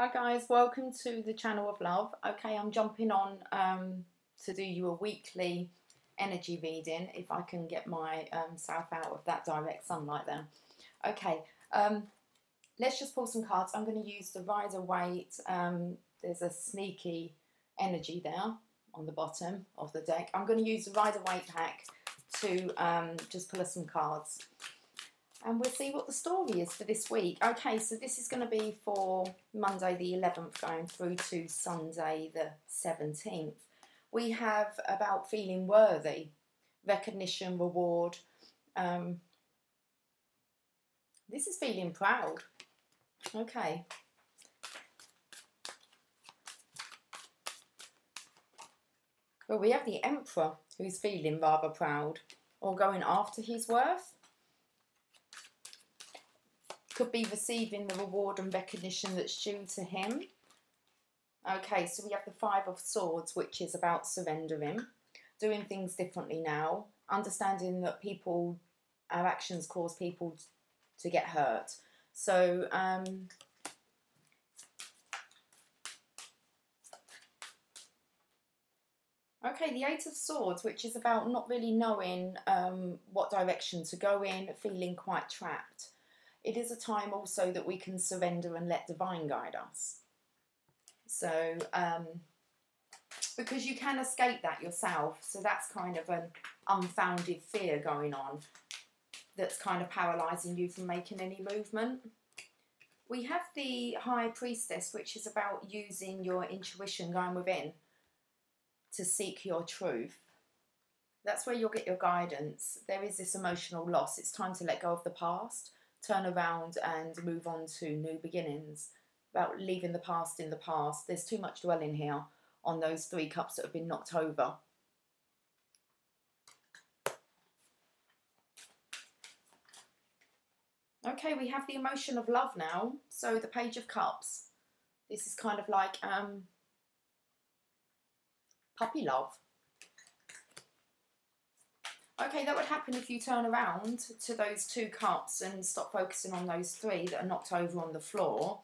Hi guys, welcome to the channel of love. Okay, I'm jumping on to do you a weekly energy reading if I can get myself out of that direct sunlight there. Okay, let's just pull some cards. I'm going to use the Rider-Waite. There's a sneaky energy there on the bottom of the deck. I'm going to use the Rider-Waite pack to just pull us some cards. And we'll see what the story is for this week. Okay, so this is going to be for Monday the 11th going through to Sunday the 17th. We have about feeling worthy, recognition, reward. This is feeling proud. Okay. Well, we have the Emperor who's feeling rather proud or going after his worth. Could be receiving the reward and recognition that's due to him. Okay, so we have the Five of Swords, which is about surrendering, doing things differently now, understanding that our actions cause people to get hurt. So, okay, the Eight of Swords, which is about not really knowing what direction to go in, feeling quite trapped. It is a time also that we can surrender and let divine guide us. So, because you can escape that yourself. So that's kind of an unfounded fear going on that's kind of paralysing you from making any movement. We have the High Priestess, which is about using your intuition, going within to seek your truth. That's where you'll get your guidance. There is this emotional loss. It's time to let go of the past. Turn around and move on to new beginnings, about leaving the past in the past. There's too much dwelling here on those 3 cups that have been knocked over. Okay, we have the emotion of love now. So the Page of Cups. This is kind of like puppy love. Okay, that would happen if you turn around to those 2 cups and stop focusing on those 3 that are knocked over on the floor.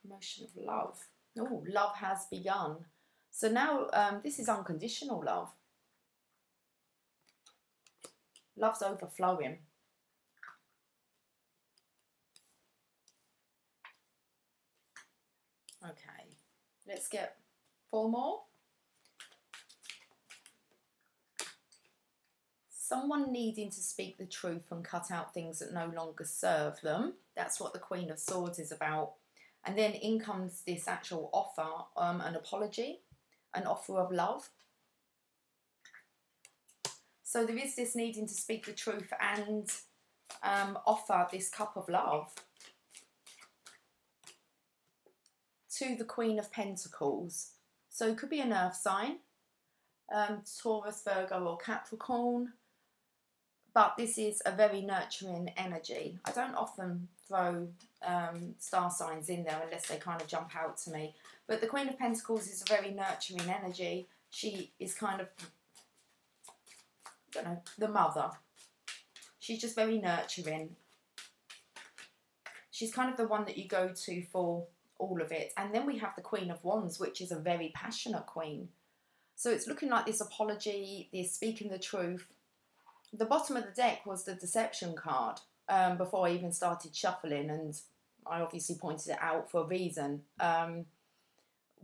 Emotion of love. Oh, love has begun. So now this is unconditional love. Love's overflowing. Okay, let's get 4 more. Someone needing to speak the truth and cut out things that no longer serve them. That's what the Queen of Swords is about. And then in comes this actual offer, an apology, an offer of love. So there is this needing to speak the truth and offer this cup of love to the Queen of Pentacles. So it could be an earth sign, Taurus, Virgo or Capricorn. But this is a very nurturing energy. I don't often throw star signs in there unless they kind of jump out to me. But the Queen of Pentacles is a very nurturing energy. She is kind of, I don't know, the mother. She's just very nurturing. She's kind of the one that you go to for all of it. And then we have the Queen of Wands, which is a very passionate queen. So it's looking like this apology, this speaking the truth. The bottom of the deck was the Deception card before I even started shuffling, and I obviously pointed it out for a reason,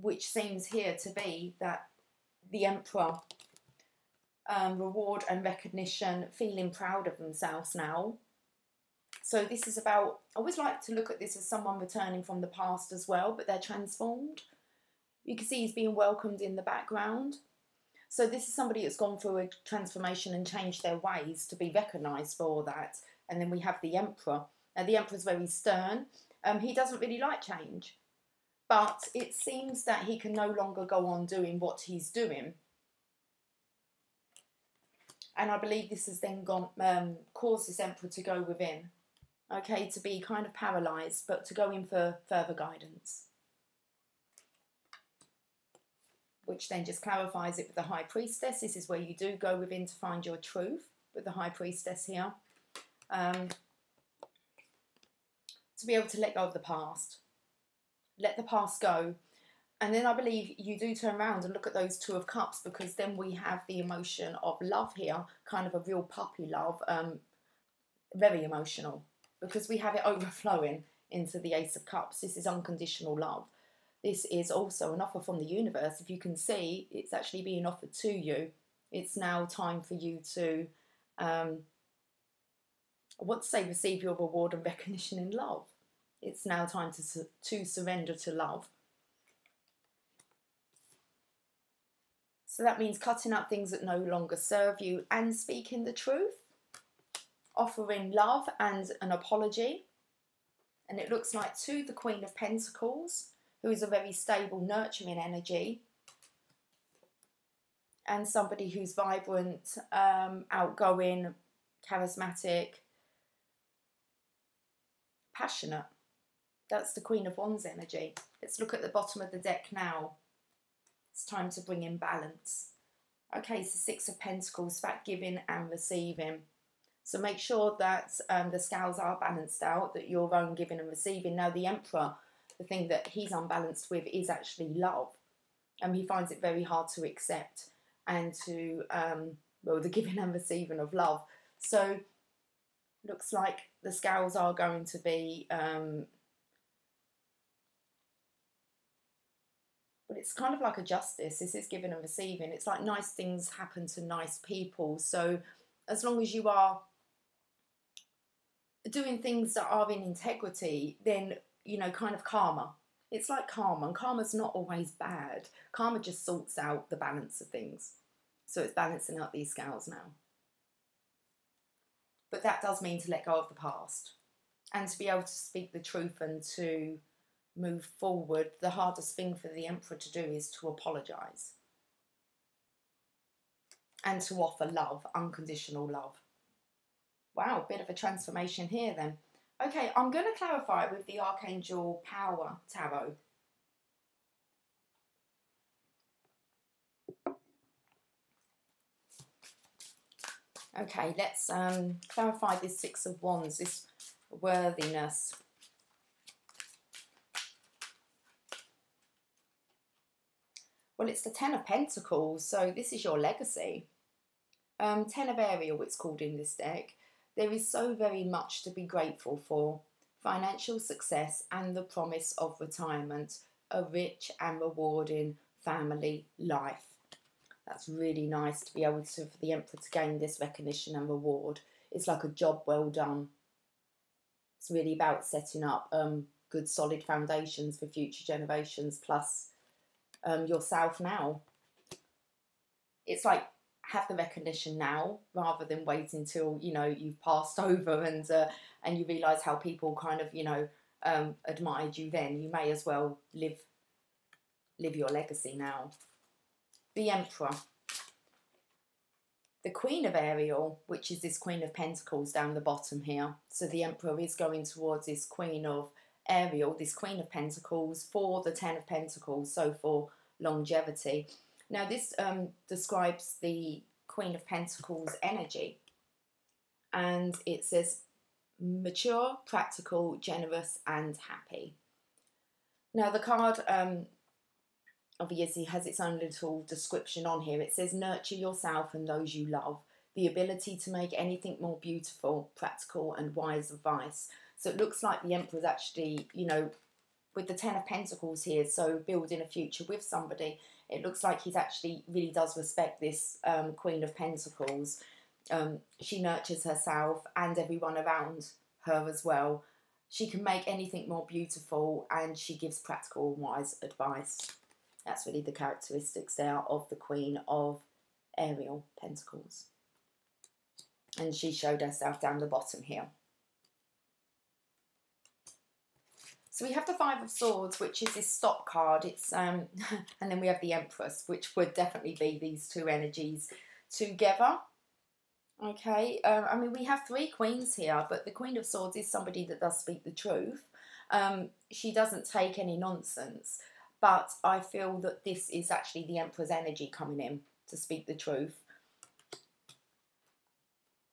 which seems here to be that the Emperor, reward and recognition, feeling proud of themselves now. So this is about, I always like to look at this as someone returning from the past as well, but they're transformed. You can see he's being welcomed in the background. So this is somebody that's gone through a transformation and changed their ways to be recognised for that. And then we have the Emperor. Now the Emperor's very stern. He doesn't really like change. But it seems that he can no longer go on doing what he's doing. And I believe this has then caused this Emperor to go within. Okay, to be kind of paralysed, but to go in for further guidance. Which then just clarifies it with the High Priestess. This is where you do go within to find your truth with the High Priestess here. to be able to let go of the past, let the past go. And then I believe you do turn around and look at those Two of Cups, because then we have the emotion of love here, kind of a real puppy love, very emotional, because we have it overflowing into the Ace of Cups. This is unconditional love. This is also an offer from the universe. If you can see, it's actually being offered to you. It's now time for you to, I want to say, receive your reward and recognition in love. It's now time to surrender to love. So that means cutting out things that no longer serve you and speaking the truth, offering love and an apology. And it looks like to the Queen of Pentacles, who is a very stable, nurturing energy, and somebody who's vibrant, outgoing, charismatic, passionate. That's the Queen of Wands energy. Let's look at the bottom of the deck now. It's time to bring in balance. Okay, so Six of Pentacles, about giving and receiving. So make sure that the scales are balanced out, that your own giving and receiving. Now the Emperor, the thing that he's unbalanced with is actually love. He finds it very hard to accept and to, well, the giving and receiving of love. So looks like the scales are going to be, but it's kind of like a justice. This is giving and receiving. It's like nice things happen to nice people. So as long as you are doing things that are in integrity, then, you know, kind of karma. It's like karma, and karma's not always bad. Karma just sorts out the balance of things. So it's balancing out these scales now. But that does mean to let go of the past and to be able to speak the truth and to move forward. The hardest thing for the Emperor to do is to apologise and to offer love, unconditional love. Wow, bit of a transformation here then. Okay, I'm going to clarify with the Archangel Power Tarot. Okay, let's clarify this Six of Wands, this worthiness. Well, it's the Ten of Pentacles, so this is your legacy. Ten of Ariel, it's called in this deck. There is so very much to be grateful for. Financial success and the promise of retirement, a rich and rewarding family life. That's really nice to be able to, for the Emperor to gain this recognition and reward. It's like a job well done. It's really about setting up good solid foundations for future generations, plus yourself now. It's like, have the recognition now rather than wait until, you know, you've passed over and you realise how people kind of, you know, admired you then. You may as well live your legacy now. The Emperor. The Queen of Ariel, which is this Queen of Pentacles down the bottom here. So the Emperor is going towards this Queen of Ariel, this Queen of Pentacles, for the Ten of Pentacles, so for longevity. Now this describes the Queen of Pentacles energy, and it says mature, practical, generous and happy. Now the card obviously has its own little description on here. It says nurture yourself and those you love, the ability to make anything more beautiful, practical and wise advice. So it looks like the Emperor's actually, you know, with the Ten of Pentacles here, so building a future with somebody, it looks like he's actually really does respect this Queen of Pentacles. She nurtures herself and everyone around her as well. She can make anything more beautiful and she gives practical and wise advice. That's really the characteristics there of the Queen of Ariel Pentacles. And she showed herself down the bottom here. So we have the Five of Swords, which is this stop card. It's and then we have the Empress, which would definitely be these two energies together. Okay, I mean, we have three queens here, but the Queen of Swords is somebody that does speak the truth. She doesn't take any nonsense, but I feel that this is actually the Emperor's energy coming in to speak the truth.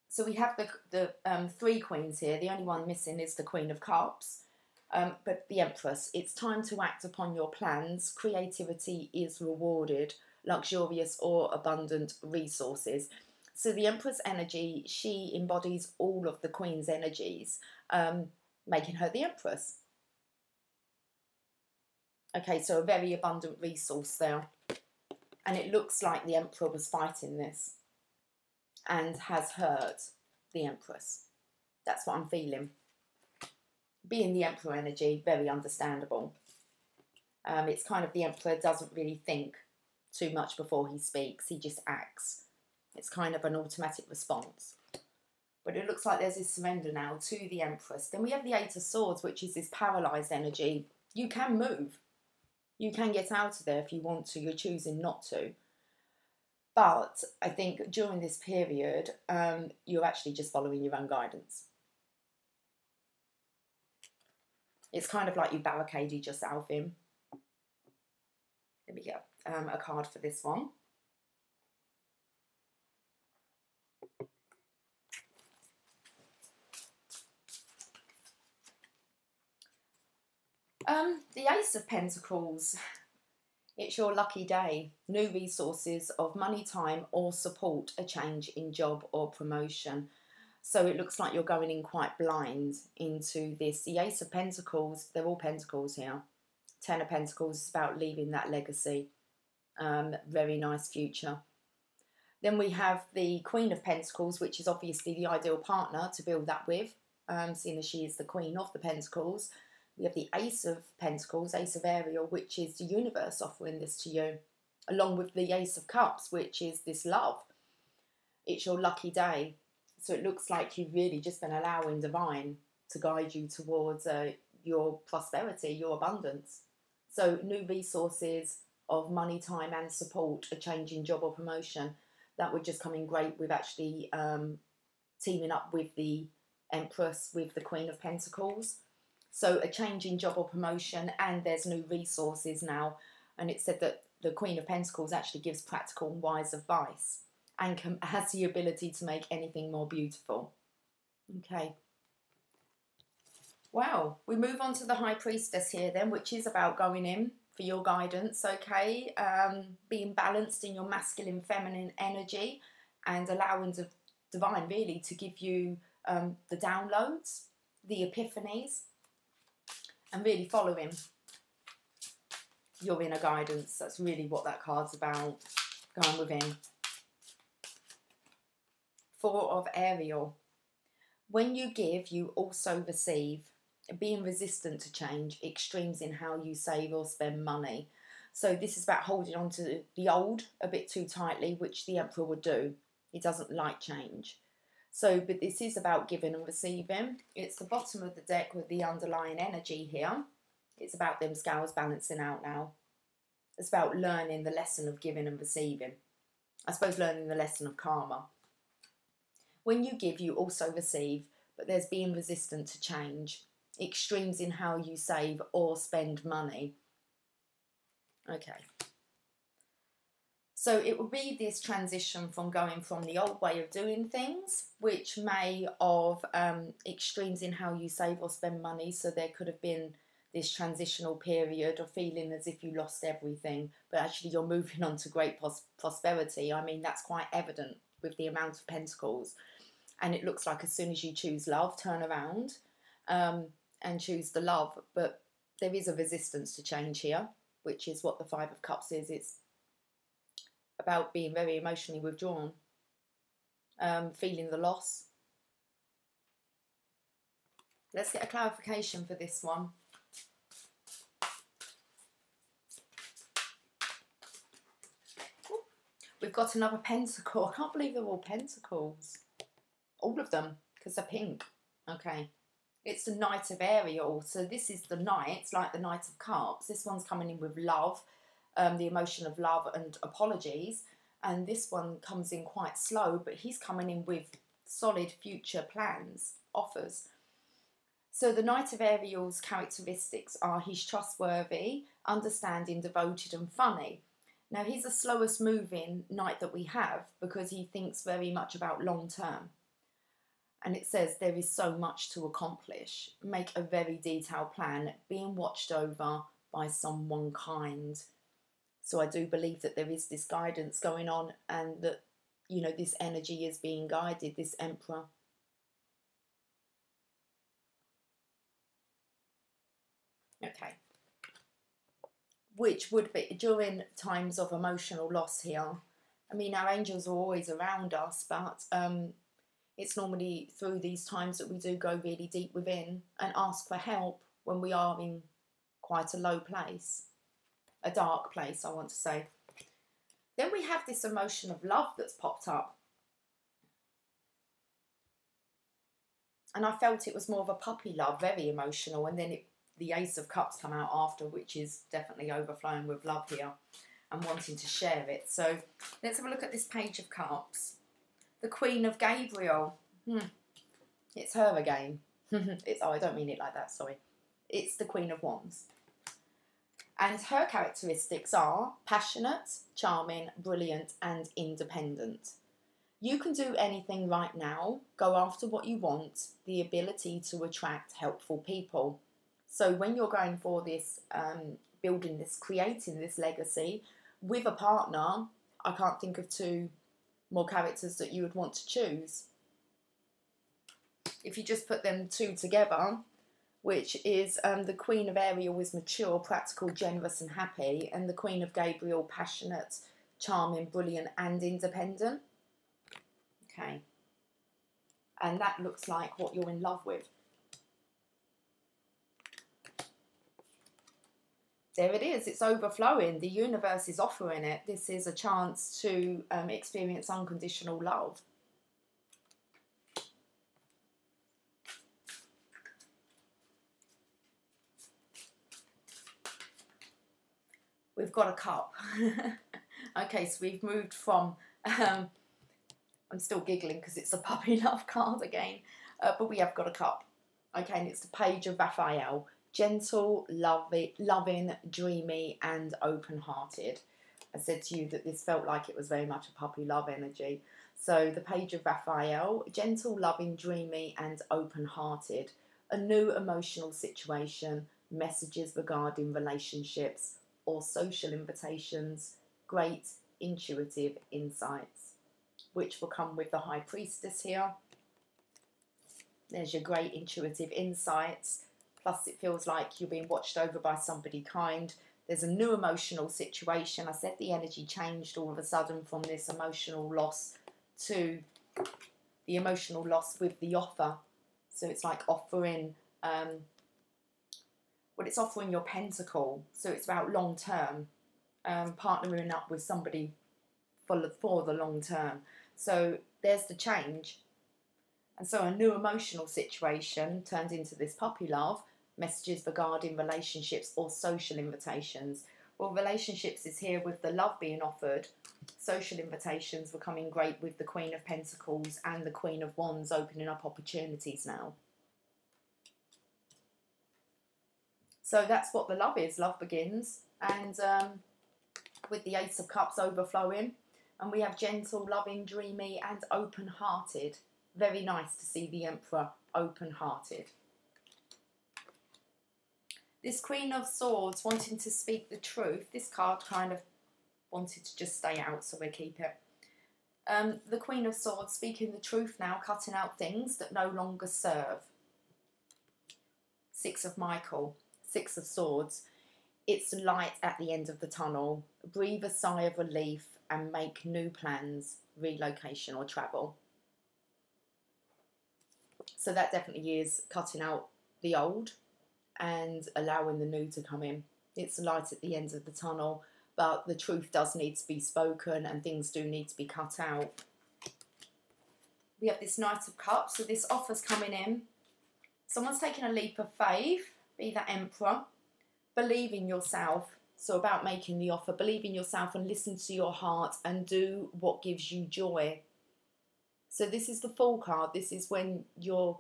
So we have the three queens here. The only one missing is the Queen of Cups. But the Empress, it's time to act upon your plans. Creativity is rewarded, luxurious or abundant resources. So the Empress energy, she embodies all of the Queen's energies, making her the Empress. Okay, so a very abundant resource there. And it looks like the Emperor was fighting this and has hurt the Empress. That's what I'm feeling. Being the Emperor energy, very understandable. It's kind of the Emperor doesn't really think too much before he speaks. He just acts. It's kind of an automatic response. But it looks like there's this surrender now to the Empress. Then we have the Eight of Swords, which is this paralysed energy. You can move. You can get out of there if you want to. You're choosing not to. But I think during this period, you're actually just following your own guidance. It's kind of like you barricaded yourself in. Let me get a card for this one. The Ace of Pentacles. It's your lucky day. New resources of money, time or support, a change in job or promotion. So it looks like you're going in quite blind into this. The Ace of Pentacles, they're all Pentacles here. Ten of Pentacles is about leaving that legacy. Very nice future. Then we have the Queen of Pentacles, which is obviously the ideal partner to build that with, seeing as she is the Queen of the Pentacles. We have the Ace of Pentacles, Ace of Ariel, which is the universe offering this to you, along with the Ace of Cups, which is this love. It's your lucky day. So it looks like you've really just been allowing divine to guide you towards your prosperity, your abundance. So new resources of money, time and support, a change in job or promotion. That would just come in great with actually teaming up with the Empress, with the Queen of Pentacles. So a change in job or promotion, and there's new resources now. And it said that the Queen of Pentacles actually gives practical and wise advice and has the ability to make anything more beautiful. Okay. Wow. We move on to the High Priestess here then, which is about going in for your guidance, okay? Being balanced in your masculine, feminine energy and allowing the divine really to give you the downloads, the epiphanies, and really following your inner guidance. That's really what that card's about, going within. Four of Ariel. When you give, you also receive. Being resistant to change, extremes in how you save or spend money. So this is about holding on to the old a bit too tightly, which the Emperor would do. He doesn't like change. So, but this is about giving and receiving. It's the bottom of the deck with the underlying energy here. It's about them scales balancing out now. It's about learning the lesson of giving and receiving. I suppose learning the lesson of karma. When you give, you also receive, but there's being resistant to change. Extremes in how you save or spend money. Okay. So it will be this transition from going from the old way of doing things, which may of extremes in how you save or spend money. So there could have been this transitional period of feeling as if you lost everything, but actually you're moving on to great prosperity. I mean, that's quite evident with the amount of pentacles. And it looks like as soon as you choose love, turn around and choose the love. But there is a resistance to change here, which is what the Five of Cups is. It's about being very emotionally withdrawn, feeling the loss. Let's get a clarification for this one. We've got another pentacle. I can't believe they're all pentacles. All of them, because they're pink. Okay. It's the Knight of Ariel. So this is the Knight. It's like the Knight of Cups. This one's coming in with love. The emotion of love and apologies, and this one comes in quite slow, but he's coming in with solid future plans, offers. So the Knight of Ariel's characteristics are he's trustworthy, understanding, devoted and funny. Now he's the slowest moving knight that we have because he thinks very much about long term. And it says there is so much to accomplish. Make a very detailed plan, being watched over by someone kind. So I do believe that there is this guidance going on, and that, you know, this energy is being guided, this Emperor. Okay. Which would be during times of emotional loss here. I mean, our angels are always around us, but it's normally through these times that we do go really deep within and ask for help when we are in quite a low place, a dark place, I want to say. Then we have this emotion of love that's popped up. And I felt it was more of a puppy love, very emotional. And then the Ace of Cups come out after, which is definitely overflowing with love here and wanting to share it. So let's have a look at this Page of Cups. The Queen of Gabriel. It's her again. Oh, I don't mean it like that, sorry. It's the Queen of Wands. And her characteristics are passionate, charming, brilliant, and independent. You can do anything right now, go after what you want, the ability to attract helpful people. So when you're going for this, building this, creating this legacy with a partner, I can't think of two more characters that you would want to choose. If you just put them two together, which is the Queen of Ariel is mature, practical, generous and happy, and the Queen of Gabriel, passionate, charming, brilliant and independent. Okay. And that looks like what you're in love with. There it is. It's overflowing. The universe is offering it. This is a chance to experience unconditional love. We've got a cup. Okay, so we've moved from... I'm still giggling because it's a puppy love card again. But we have got a cup. Okay, and it's the Page of Raphael. Gentle, loving, dreamy, and open-hearted. I said to you that this felt like it was very much a puppy love energy. So the Page of Raphael, gentle, loving, dreamy, and open-hearted. A new emotional situation, messages regarding relationships or social invitations, great intuitive insights, which will come with the High Priestess here. There's your great intuitive insights. Plus it feels like you're being watched over by somebody kind. There's a new emotional situation. I said the energy changed all of a sudden from this emotional loss to the emotional loss with the offer. So it's like offering, it's offering your pentacle. So it's about long term, partnering up with somebody for the long term. So there's the change. And so a new emotional situation turns into this puppy love, messages regarding relationships or social invitations. Well, relationships is here with the love being offered. Social invitations were coming great with the Queen of Pentacles and the Queen of Wands opening up opportunities now. So that's what the love is. Love begins. And with the Ace of Cups overflowing. And we have gentle, loving, dreamy and open-hearted. Very nice to see the Emperor open-hearted. This Queen of Swords wanting to speak the truth. This card kind of wanted to just stay out, so we'll keep it. The Queen of Swords speaking the truth now, cutting out things that no longer serve. Six of Michael, Six of Swords. It's light at the end of the tunnel. Breathe a sigh of relief and make new plans, relocation or travel. So that definitely is cutting out the old and allowing the new to come in. It's light at the end of the tunnel, but the truth does need to be spoken and things do need to be cut out. We have this Knight of Cups, so this offer's coming in. Someone's taking a leap of faith, be that Emperor. Believe in yourself. So about making the offer, believe in yourself and listen to your heart and do what gives you joy. So this is the Fool card. This is when you're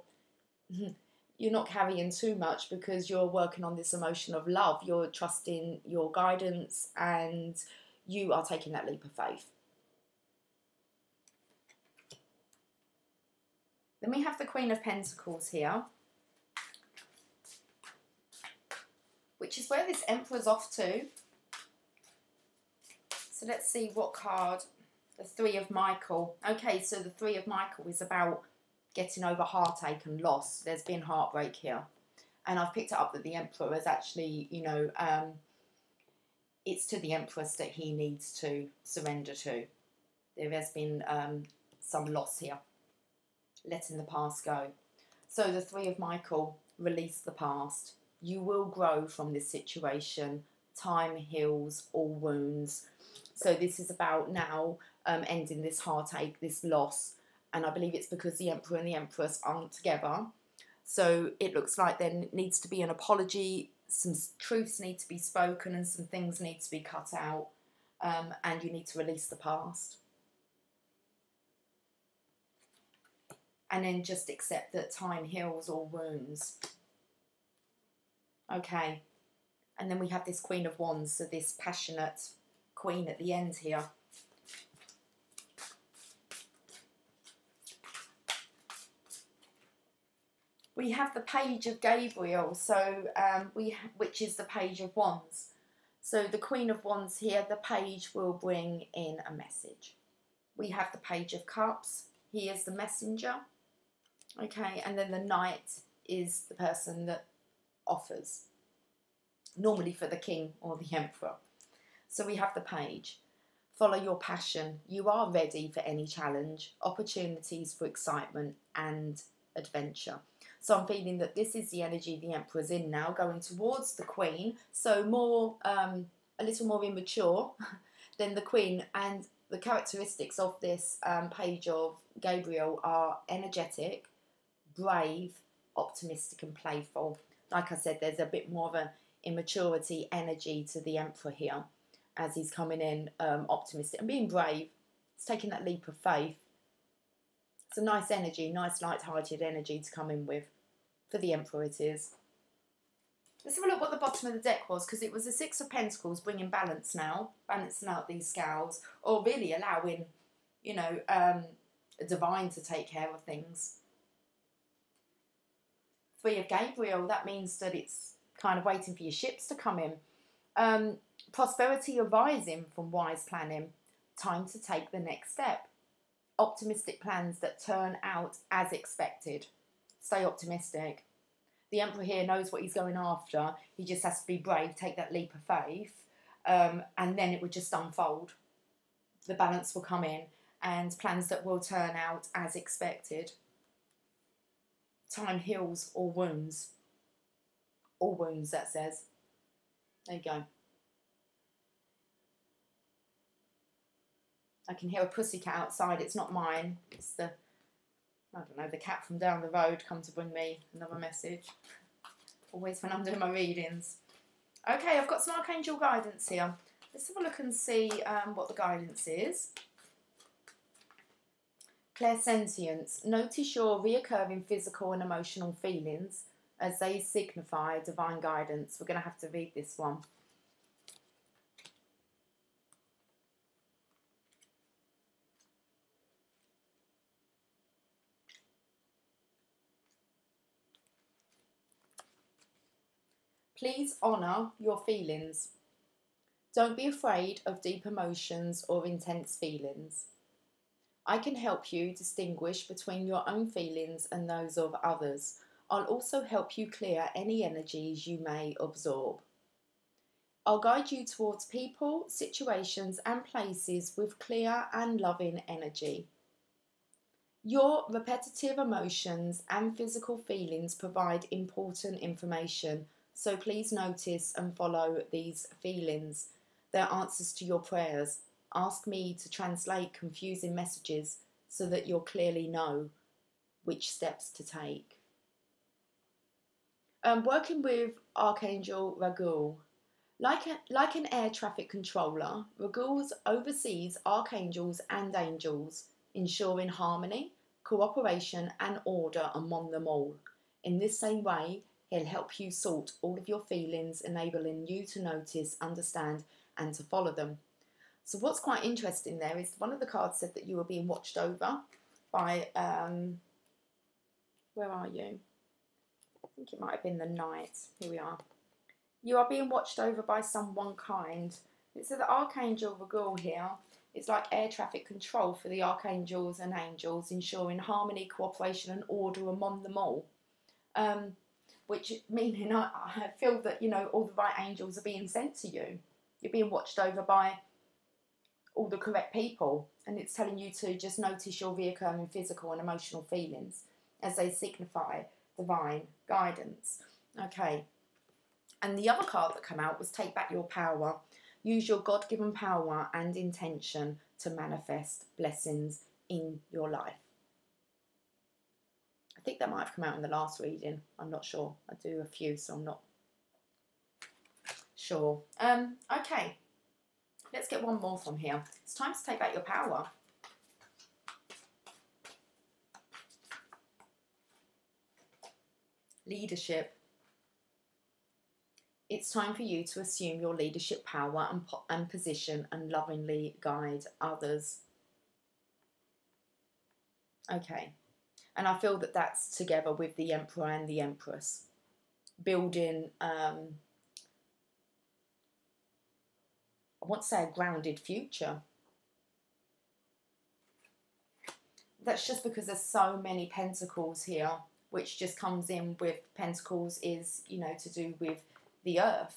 not carrying too much because you're working on this emotion of love. You're trusting your guidance and you are taking that leap of faith. Then we have the Queen of Pentacles here, which is where this Emperor's off to. So let's see what card. The Three of Michael. Okay, so the Three of Michael is about getting over heartache and loss. There's been heartbreak here. And I've picked it up that the Emperor is actually, you know, it's to the Empress that he needs to surrender to. There has been some loss here. Letting the past go. So the Three of Michael, release the past. You will grow from this situation. Time heals all wounds. So this is about now ending this heartache, this loss. And I believe it's because the Emperor and the Empress aren't together. So it looks like there needs to be an apology. Some truths need to be spoken and some things need to be cut out. And you need to release the past. And then just accept that time heals all wounds. Okay. And then we have this Queen of Wands. So this passionate Queen at the end here. We have the Page of Gabriel, so which is the Page of Wands. So the Queen of Wands here, the Page will bring in a message. We have the Page of Cups. He is the messenger. Okay, and then the Knight is the person that offers. Normally for the King or the Emperor. So we have the Page. Follow your passion. You are ready for any challenge, opportunities for excitement and adventure. So I'm feeling that this is the energy the Emperor's in now, going towards the Queen. So more, a little more immature than the Queen. And the characteristics of this Page of Gabriel are energetic, brave, optimistic and playful. Like I said, there's a bit more of an immaturity energy to the Emperor here as he's coming in optimistic and being brave. It's taking that leap of faith. It's a nice energy, nice light-hearted energy to come in with. For the Emperor it is. Let's have a look what the bottom of the deck was, because it was the Six of Pentacles bringing balance now, balancing out these scales, or really allowing, you know, a divine to take care of things. Three of Gabriel, that means that it's kind of waiting for your ships to come in. Prosperity arising from wise planning. Time to take the next step. Optimistic plans that turn out as expected. Stay optimistic. The Emperor here knows what he's going after. He just has to be brave, take that leap of faith, and then it would just unfold. The balance will come in and plans that will turn out as expected. Time heals all wounds. All wounds, that says. There you go. I can hear a pussycat outside. It's not mine. It's the, I don't know, the cat from down the road come to bring me another message. Always when I'm doing my readings. Okay, I've got some Archangel guidance here. Let's have a look and see what the guidance is. Clairsentience. Notice your reoccurring physical and emotional feelings as they signify divine guidance. We're going to have to read this one. Please honour your feelings. Don't be afraid of deep emotions or intense feelings. I can help you distinguish between your own feelings and those of others. I'll also help you clear any energies you may absorb. I'll guide you towards people, situations and places with clear and loving energy. Your repetitive emotions and physical feelings provide important information. So please notice and follow these feelings. They're answers to your prayers. Ask me to translate confusing messages so that you'll clearly know which steps to take. Working with Archangel Raguel. Like an air traffic controller, Raguel oversees archangels and angels, ensuring harmony, cooperation and order among them all. In this same way, he'll help you sort all of your feelings, enabling you to notice, understand, and to follow them. So what's quite interesting there is one of the cards said that you were being watched over by Where are you? I think it might have been the Knight. Here we are. You are being watched over by someone kind. It's the Archangel Regal here. It's like air traffic control for the archangels and angels, ensuring harmony, cooperation and order among them all. Which meaning I feel that, you know, all the right angels are being sent to you. You're being watched over by all the correct people. And it's telling you to just notice your reoccurring physical and emotional feelings as they signify divine guidance. Okay. And the other card that came out was Take Back Your Power. Use your God-given power and intention to manifest blessings in your life. I think that might have come out in the last reading. I'm not sure. I do a few, so I'm not sure. Okay. Let's get one more from here. It's time to take back your power. Leadership. It's time for you to assume your leadership power and position and lovingly guide others. Okay. And I feel that that's together with the Emperor and the Empress. Building, I want to say a grounded future. That's just because there's so many pentacles here, which just comes in with pentacles is, you know, to do with the earth.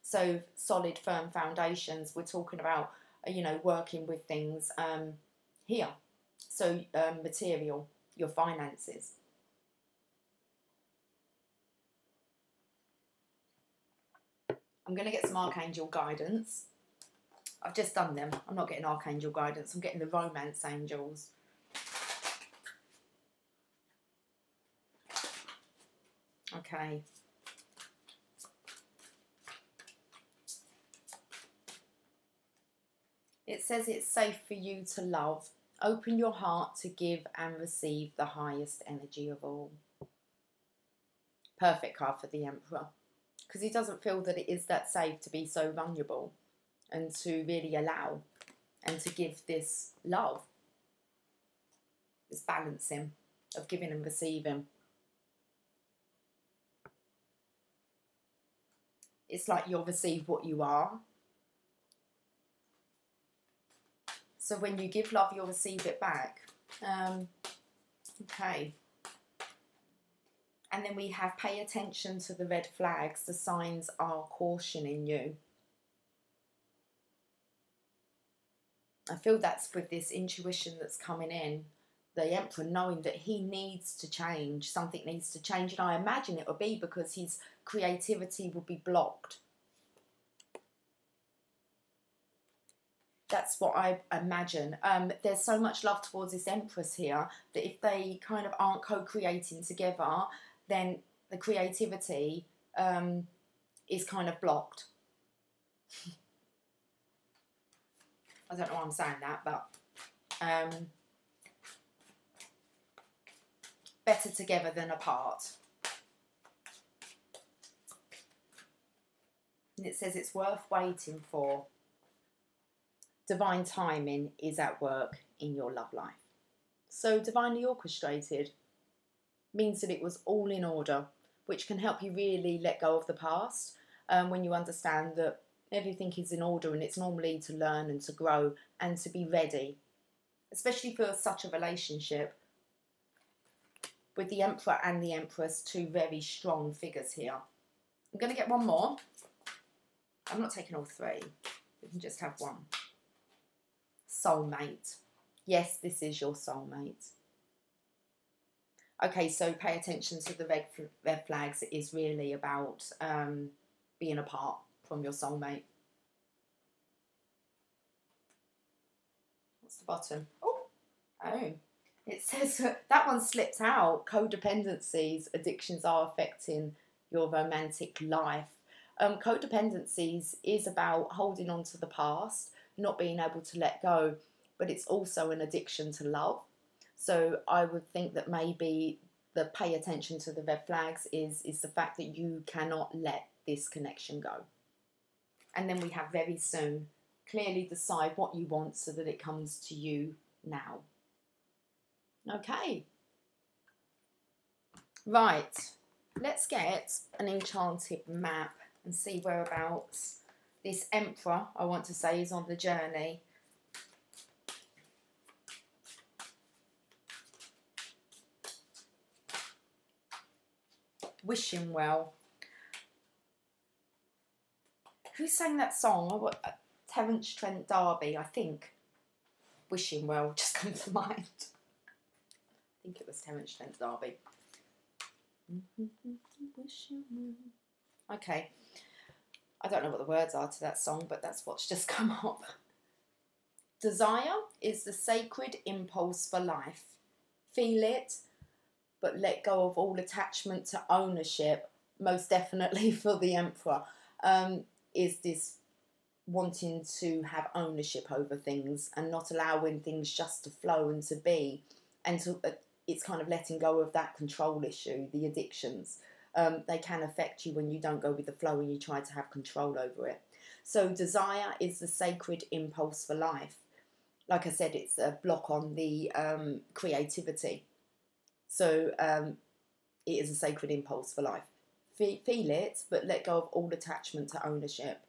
So solid, firm foundations. We're talking about, you know, working with things here. So material, your finances. I'm going to get some Archangel guidance. I've just done them. I'm not getting Archangel guidance. I'm getting the Romance Angels. Okay. It says it's safe for you to love. Open your heart to give and receive the highest energy of all. Perfect card for the Emperor. Because he doesn't feel that it is that safe to be so vulnerable and to really allow and to give this love. This balancing of giving and receiving. It's like you'll receive what you are. So when you give love, you'll receive it back. Okay. And then we have pay attention to the red flags. The signs are cautioning you. I feel that's with this intuition that's coming in. The Emperor knowing that he needs to change. Something needs to change. And I imagine it will be because his creativity will be blocked. That's what I imagine. There's so much love towards this Empress here that if they kind of aren't co-creating together, then the creativity is kind of blocked. I don't know why I'm saying that, but better together than apart. And it says it's worth waiting for. Divine timing is at work in your love life. So divinely orchestrated means that it was all in order, which can help you really let go of the past when you understand that everything is in order and it's normally to learn and to grow and to be ready, especially for such a relationship with the Emperor and the Empress, two very strong figures here. I'm going to get one more. I'm not taking all three. We can just have one. Soulmate. Yes, this is your soulmate. Okay, so pay attention to the red flags. It is really about being apart from your soulmate. What's the bottom? Oh, it says that one slipped out. Codependencies, addictions are affecting your romantic life. Codependencies is about holding on to the past, not being able to let go, but it's also an addiction to love. So I would think that maybe the pay attention to the red flags is the fact that you cannot let this connection go. And then we have very soon, clearly decide what you want so that it comes to you now. Okay. Right, let's get an enchanted map and see whereabouts this Emperor, I want to say, is on the journey. Wishing well. Who sang that song? Oh, Terence, Trent, D'Arby, I think. Wishing well just comes to mind. I think it was Terence, Trent, D'Arby. Okay. I don't know what the words are to that song, but that's what's just come up. Desire is the sacred impulse for life. Feel it, but let go of all attachment to ownership. Most definitely for the Emperor, is this wanting to have ownership over things and not allowing things just to flow and to be, and to it's kind of letting go of that control issue, the addictions. They can affect you when you don't go with the flow and you try to have control over it. So desire is the sacred impulse for life. Like I said, it's a block on the creativity. So it is a sacred impulse for life. Feel it, but let go of all attachment to ownership.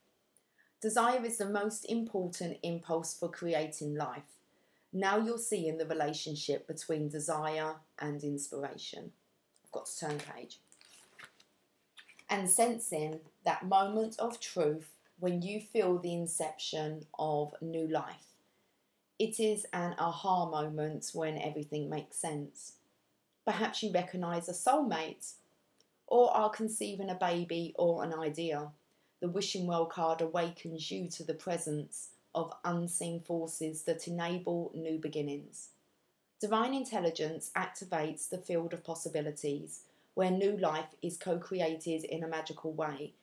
Desire is the most important impulse for creating life. Now you're seeing the relationship between desire and inspiration. I've got to turn page. And sensing that moment of truth when you feel the inception of new life. It is an aha moment when everything makes sense. Perhaps you recognise a soulmate, or are conceiving a baby or an idea. The Wishing Well card awakens you to the presence of unseen forces that enable new beginnings. Divine intelligence activates the field of possibilities, where new life is co-created in a magical way.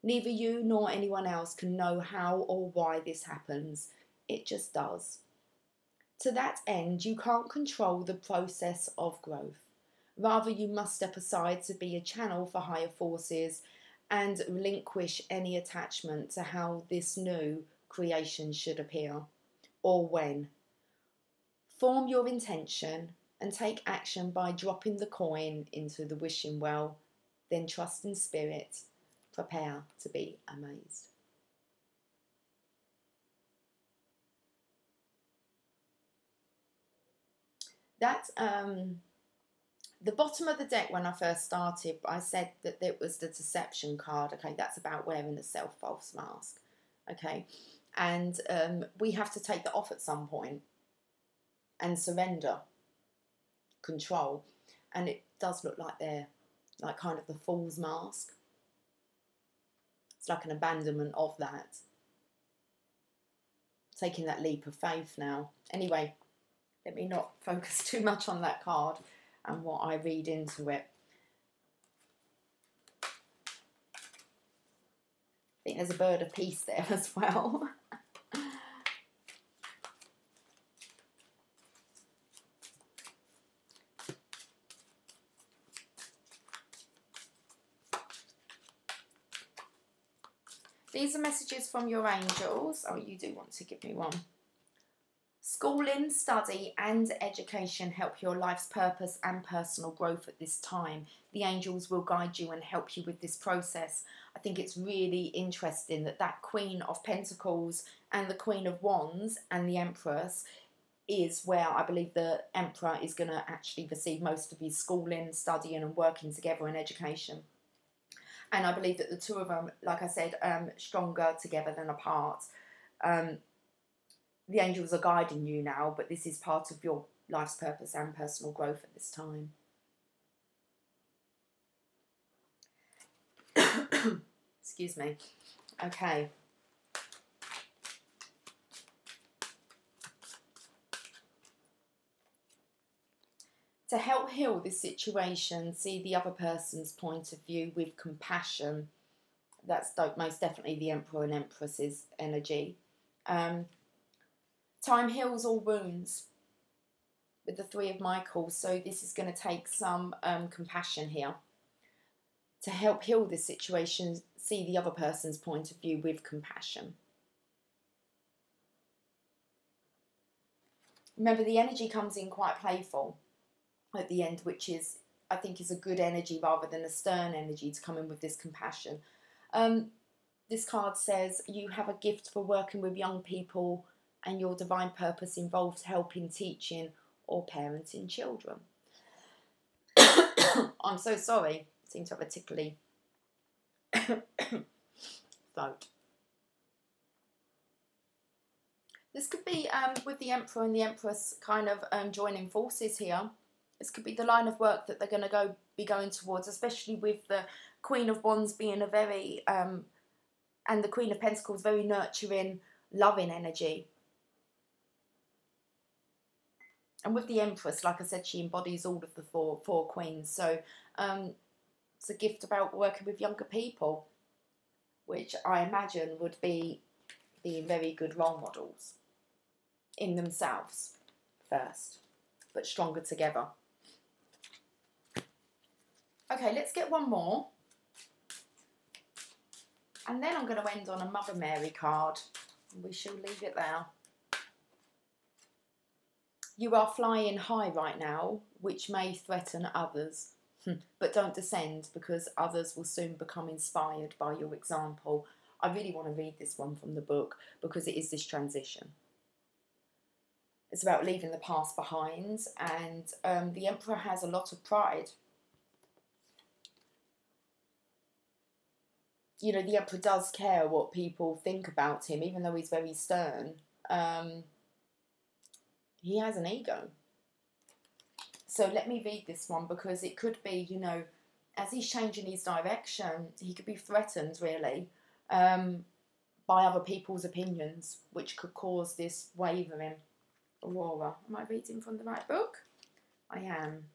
Neither you nor anyone else can know how or why this happens. It just does. To that end, you can't control the process of growth. Rather, you must step aside to be a channel for higher forces and relinquish any attachment to how this new creation should appear, or when. Form your intention and take action by dropping the coin into the wishing well, then trust in spirit. Prepare to be amazed. That's the bottom of the deck. When I first started, I said that it was the deception card. Okay, that's about wearing a self-false mask. Okay, and we have to take that off at some point and surrender control. And it does look like they're like kind of the fool's mask. It's like an abandonment of that. Taking that leap of faith now. Anyway, let me not focus too much on that card and what I read into it. I think there's a bird of peace there as well. These are messages from your angels. Oh, you do want to give me one. Schooling, study and education help your life's purpose and personal growth at this time. The angels will guide you and help you with this process. I think it's really interesting that that Queen of Pentacles and the Queen of Wands and the Empress is where I believe the Emperor is going to actually receive most of his schooling, studying and working together in education. And I believe that the two of them, like I said, stronger together than apart. The angels are guiding you now, but this is part of your life's purpose and personal growth at this time. Excuse me. Okay. To help heal this situation, see the other person's point of view with compassion. That's most definitely the Emperor and Empress's energy. Time heals all wounds with the Three of Michael. So this is going to take some compassion here. To help heal this situation, see the other person's point of view with compassion. Remember, the energy comes in quite playful at the end, which is I think is a good energy rather than a stern energy to come in with this compassion. This card says you have a gift for working with young people and your divine purpose involves helping, teaching or parenting children. I'm so sorry. I seem to have a tickly throat. This could be with the Emperor and the Empress kind of joining forces here. This could be the line of work that they're going to be going towards, especially with the Queen of Wands being a very, and the Queen of Pentacles, very nurturing, loving energy. And with the Empress, like I said, she embodies all of the four queens. So it's a gift about working with younger people, which I imagine would be being very good role models in themselves first, but stronger together. Okay, let's get one more. And then I'm going to end on a Mother Mary card. We shall leave it there. You are flying high right now, which may threaten others. But don't descend, because others will soon become inspired by your example. I really want to read this one from the book because it is this transition. It's about leaving the past behind, and the Emperor has a lot of pride. You know, the Emperor does care what people think about him, even though he's very stern. He has an ego. So let me read this one, because it could be, you know, as he's changing his direction, he could be threatened, really, by other people's opinions, which could cause this wavering aurora. Am I reading from the right book? I am.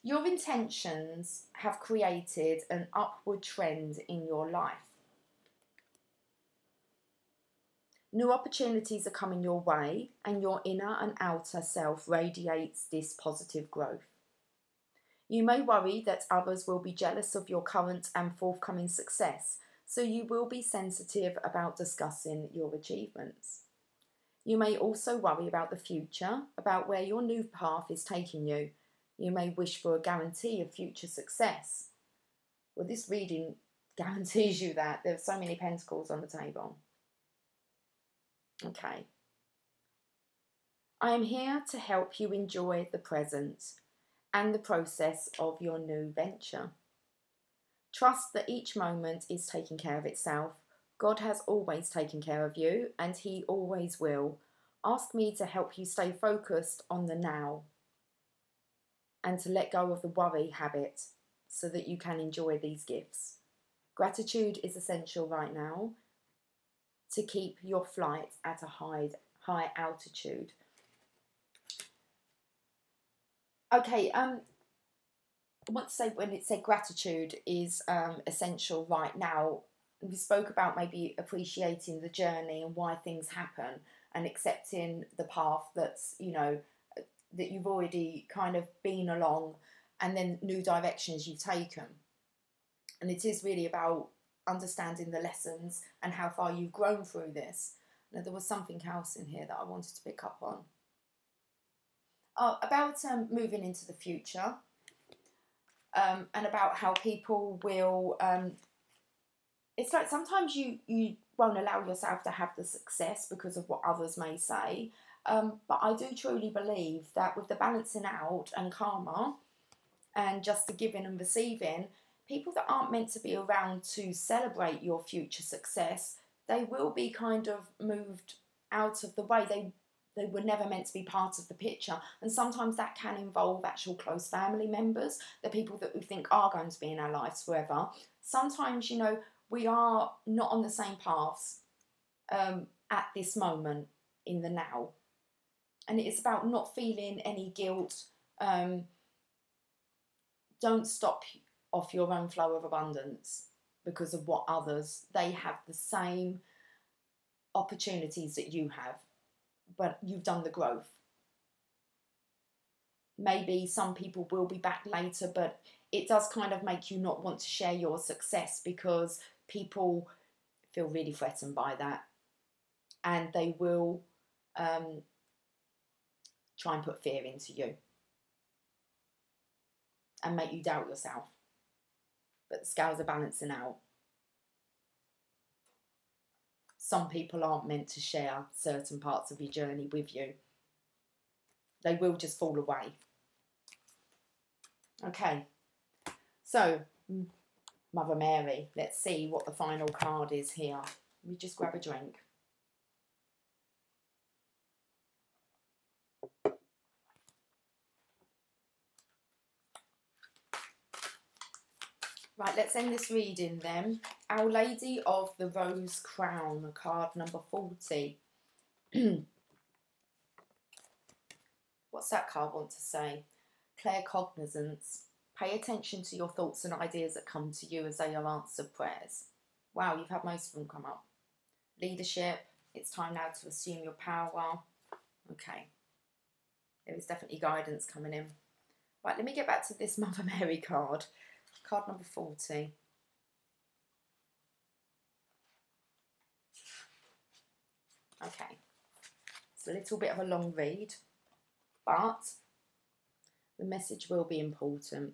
Your intentions have created an upward trend in your life. New opportunities are coming your way, and your inner and outer self radiates this positive growth. You may worry that others will be jealous of your current and forthcoming success, so you will be sensitive about discussing your achievements. You may also worry about the future, about where your new path is taking you. You may wish for a guarantee of future success. Well, this reading guarantees you that. There are so many pentacles on the table. Okay. I am here to help you enjoy the present and the process of your new venture. Trust that each moment is taking care of itself. God has always taken care of you, and He always will. Ask me to help you stay focused on the now and to let go of the worry habit so that you can enjoy these gifts. Gratitude is essential right now to keep your flight at a high altitude. Okay, I want to say when it said gratitude is essential right now, we spoke about maybe appreciating the journey and why things happen and accepting the path that's, you know, that you've already kind of been along, and then new directions you've taken. And it is really about understanding the lessons and how far you've grown through this. Now, there was something else in here that I wanted to pick up on. About moving into the future, and about how people will... it's like sometimes you won't allow yourself to have the success because of what others may say. But I do truly believe that with the balancing out and karma and just the giving and receiving, people that aren't meant to be around to celebrate your future success, they will be kind of moved out of the way. They were never meant to be part of the picture. And sometimes that can involve actual close family members, the people that we think are going to be in our lives forever. Sometimes, you know, we are not on the same paths at this moment in the now. And it's about not feeling any guilt. Don't stop off your own flow of abundance because of what others, they have the same opportunities that you have, but you've done the growth. Maybe some people will be back later, but it does kind of make you not want to share your success because people feel really threatened by that, and they will try and put fear into you. and make you doubt yourself. But the scales are balancing out. Some people aren't meant to share certain parts of your journey with you. They will just fall away. Okay, so Mother Mary, let's see what the final card is here. Let me just grab a drink. Right, let's end this reading then. Our Lady of the Rose Crown, card number 40. What's that card want to say? Claircognizance. Pay attention to your thoughts and ideas that come to you as they are answered prayers. Wow, you've had most of them come up. Leadership. It's time now to assume your power. Okay. There is definitely guidance coming in. Right, let me get back to this Mother Mary card. Card number 40. Okay. It's a little bit of a long read, but the message will be important.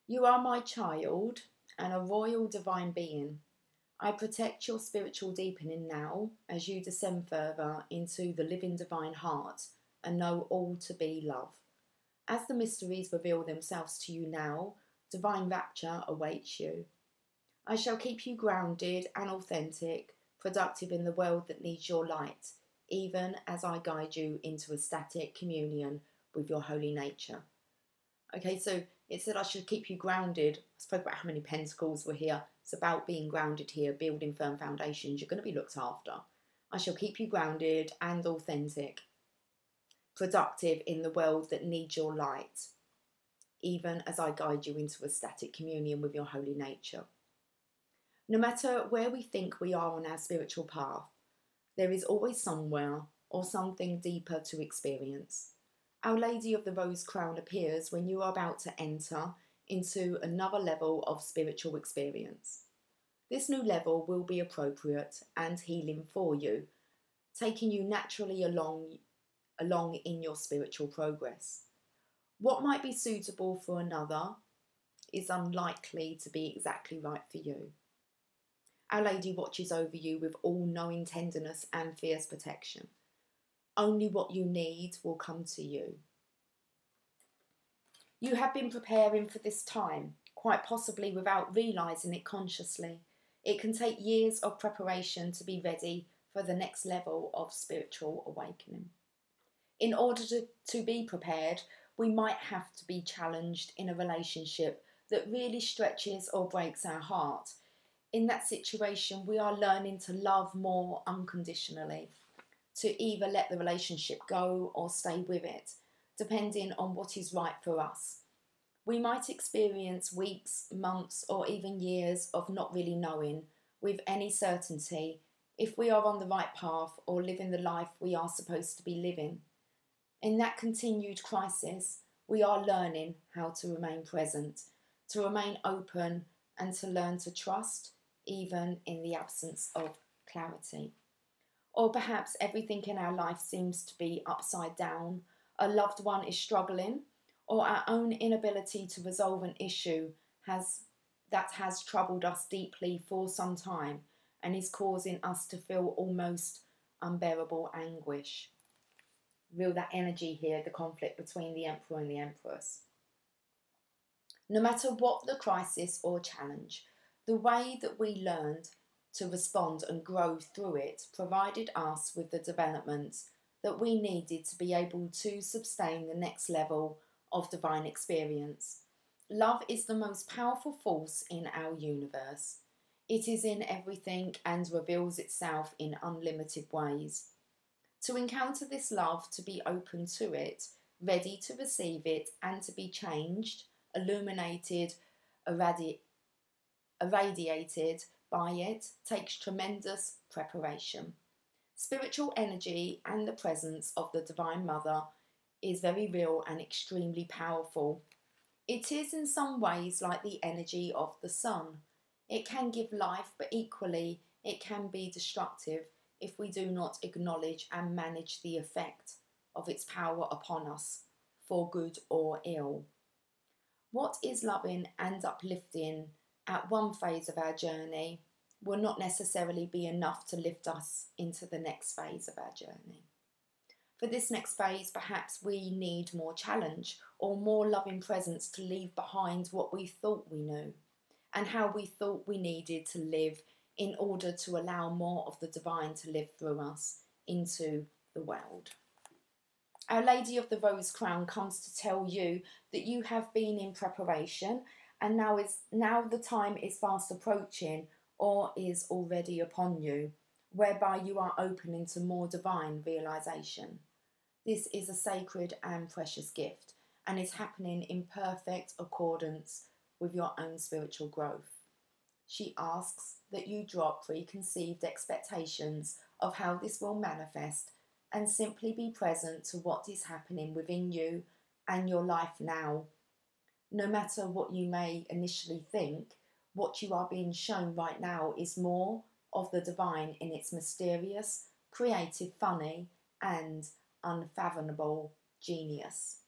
You are my child and a royal divine being. I protect your spiritual deepening now as you descend further into the living divine heart and know all to be love. As the mysteries reveal themselves to you now, divine rapture awaits you. I shall keep you grounded and authentic, productive in the world that needs your light, even as I guide you into ecstatic communion with your holy nature. Okay, so it said I should keep you grounded. I spoke about how many pentacles were here. It's about being grounded here, building firm foundations. You're going to be looked after. I shall keep you grounded and authentic, productive in the world that needs your light, even as I guide you into ecstatic communion with your holy nature. No matter where we think we are on our spiritual path, there is always somewhere or something deeper to experience. Our Lady of the Rose Crown appears when you are about to enter into another level of spiritual experience. This new level will be appropriate and healing for you, taking you naturally along in your spiritual progress. What might be suitable for another is unlikely to be exactly right for you. Our Lady watches over you with all-knowing tenderness and fierce protection. Only what you need will come to you. You have been preparing for this time, quite possibly without realising it consciously. It can take years of preparation to be ready for the next level of spiritual awakening. In order to be prepared, we might have to be challenged in a relationship that really stretches or breaks our heart. In that situation, we are learning to love more unconditionally, to either let the relationship go or stay with it, depending on what is right for us. We might experience weeks, months, or even years of not really knowing with any certainty if we are on the right path or living the life we are supposed to be living. In that continued crisis, we are learning how to remain present, to remain open, and to learn to trust, even in the absence of clarity. Or perhaps everything in our life seems to be upside down, a loved one is struggling, or our own inability to resolve an issue that has troubled us deeply for some time and is causing us to feel almost unbearable anguish. Real that energy here, the conflict between the Emperor and the Empress. No matter what the crisis or challenge, the way that we learned to respond and grow through it provided us with the developments that we needed to be able to sustain the next level of divine experience. Love is the most powerful force in our universe. It is in everything and reveals itself in unlimited ways. To encounter this love, to be open to it, ready to receive it and to be changed, illuminated, irradiated by it, takes tremendous preparation. Spiritual energy and the presence of the Divine Mother is very real and extremely powerful. It is in some ways like the energy of the sun. It can give life, but equally it can be destructive if we do not acknowledge and manage the effect of its power upon us, for good or ill. What is loving and uplifting at one phase of our journey will not necessarily be enough to lift us into the next phase of our journey. For this next phase, perhaps we need more challenge or more loving presence to leave behind what we thought we knew and how we thought we needed to live in order to allow more of the divine to live through us into the world. Our Lady of the Rose Crown comes to tell you that you have been in preparation and now the time is fast approaching or is already upon you, whereby you are opening to more divine realization. This is a sacred and precious gift and is happening in perfect accordance with your own spiritual growth. She asks that you drop preconceived expectations of how this will manifest and simply be present to what is happening within you and your life now. No matter what you may initially think, what you are being shown right now is more of the divine in its mysterious, creative, funny, and unfathomable genius.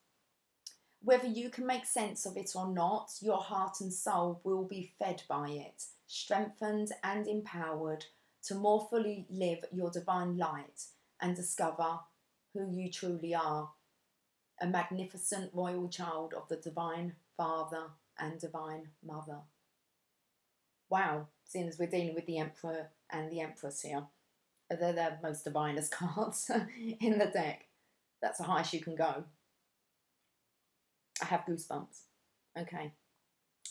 Whether you can make sense of it or not, your heart and soul will be fed by it, strengthened and empowered to more fully live your divine light and discover who you truly are, a magnificent royal child of the divine Father and divine Mother. Wow, seeing as we're dealing with the Emperor and the Empress here, they're the most divinest cards in the deck. That's the highest you can go. I have goosebumps. Okay.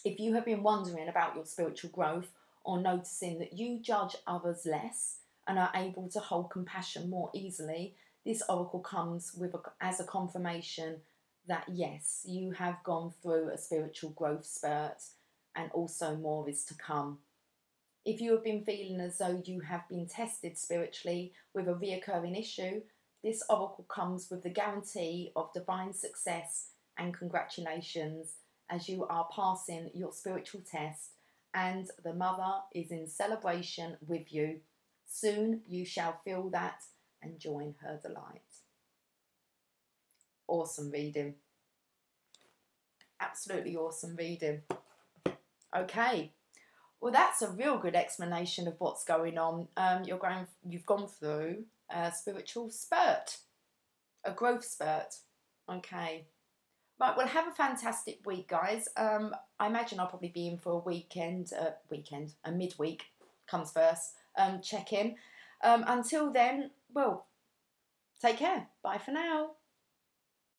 If you have been wondering about your spiritual growth or noticing that you judge others less and are able to hold compassion more easily, this oracle comes as a confirmation that yes, you have gone through a spiritual growth spurt and also more is to come. If you have been feeling as though you have been tested spiritually with a reoccurring issue, this oracle comes with the guarantee of divine success and congratulations as you are passing your spiritual test and the Mother is in celebration with you. Soon you shall feel that and join her delight. Awesome reading. Absolutely awesome reading. Okay. Well, that's a real good explanation of what's going on. You've gone through a spiritual spurt, a growth spurt. Okay. Right, well, have a fantastic week, guys. I imagine I'll probably be in for a midweek comes first, check-in. Until then, well, take care. Bye for now.